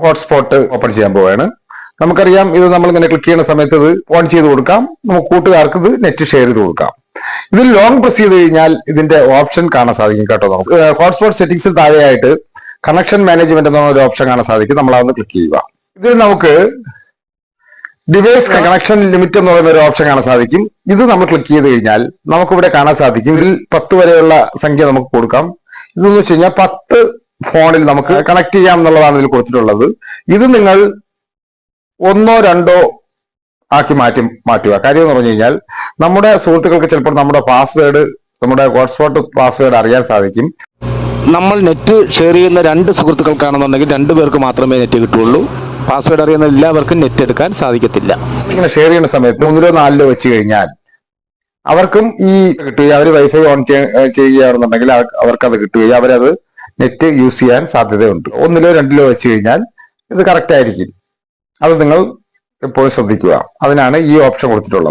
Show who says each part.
Speaker 1: Hotspot open ചെയ്യാൻ പോവുകയാണ്. നമുക്കറിയാം ഇത് നമ്മൾ ഇങ്ങനെ ക്ലിക്ക് ചെയ്യുന്ന സമയത്ത് ഇത് ഓൺ ചെയ്ത് കൊടുക്കാം. നമുക്ക് കൂട്ടുകാർക്ക് ഇത് നെറ്റ് ഷെയർ ചെയ്ത് കൊടുക്കാം. ഇതിൽ ലോങ് പ്രസ് ചെയ്ത് കഴിഞ്ഞാൽ ഇതിന്റെ ഓപ്ഷൻ കാണാൻ സാധിക്കും കേട്ടോ. നമുക്ക് ഹോട്ട്സ്പോട്ട് സെറ്റിംഗ്സിൽ താഴെയായിട്ട് കണക്ഷൻ മാനേജ്മെന്റ് എന്ന ഒരു ഓപ്ഷൻ കാണാൻ സാധിക്കും. നമ്മൾ അതൊന്ന് ക്ലിക്ക് ചെയ്യുക. ഇതിൽ നമുക്ക് ഡിവൈസ് കണക്ഷൻ ലിമിറ്റ് എന്ന് പറയുന്ന ഒരു ഓപ്ഷൻ കാണാൻ സാധിക്കും. ഇത് നമ്മൾ ക്ലിക്ക് ചെയ്ത് കഴിഞ്ഞാൽ നമുക്കിവിടെ കാണാൻ സാധിക്കും. ഇതിൽ 10 വരെയുള്ള സംഖ്യ നമുക്ക് കൊടുക്കാം. ഇതെന്ന് വെച്ച് കഴിഞ്ഞാൽ 10 ഫോണിൽ നമുക്ക് കണക്ട് ചെയ്യാം എന്നുള്ളതാണ് ഇതിൽ കൊടുത്തിട്ടുള്ളത്. ഇത് നിങ്ങൾ 1 or 2 ആക്കി മാറ്റുക. കാര്യം എന്ന് പറഞ്ഞു കഴിഞ്ഞാൽ നമ്മുടെ സുഹൃത്തുക്കൾക്ക് ചിലപ്പോൾ നമ്മുടെ പാസ്വേഡ്, നമ്മുടെ ഹോട്ട്സ്പോട്ട് പാസ്വേഡ് അറിയാൻ സാധിക്കും.
Speaker 2: നമ്മൾ നെറ്റ് ഷെയർ ചെയ്യുന്ന 2 സുഹൃത്തുക്കൾക്കാണെന്നുണ്ടെങ്കിൽ 2 പേർക്ക് മാത്രമേ നെറ്റ് കിട്ടുള്ളൂ. പാസ്വേഡ് അറിയുന്ന എല്ലാവർക്കും നെറ്റ് എടുക്കാൻ സാധിക്കത്തില്ല.
Speaker 1: ഇങ്ങനെ ഷെയർ ചെയ്യുന്ന സമയത്ത് 3 or 4 വെച്ച് കഴിഞ്ഞാൽ അവർക്കും ഈ കിട്ടുകയും അവർ വൈഫൈ ഓൺ ചെയ്യുകയാണെന്നുണ്ടെങ്കിൽ അവർക്കത് കിട്ടുകയും അവരത് നെറ്റ് യൂസ് ചെയ്യാൻ സാധ്യതയുണ്ട്. 1 or 2 വെച്ച് കഴിഞ്ഞാൽ ഇത് കറക്റ്റ് ആയിരിക്കും. അത് നിങ്ങൾ എപ്പോഴും ശ്രദ്ധിക്കുക. അതിനാണ് ഈ ഓപ്ഷൻ കൊടുത്തിട്ടുള്ളത്.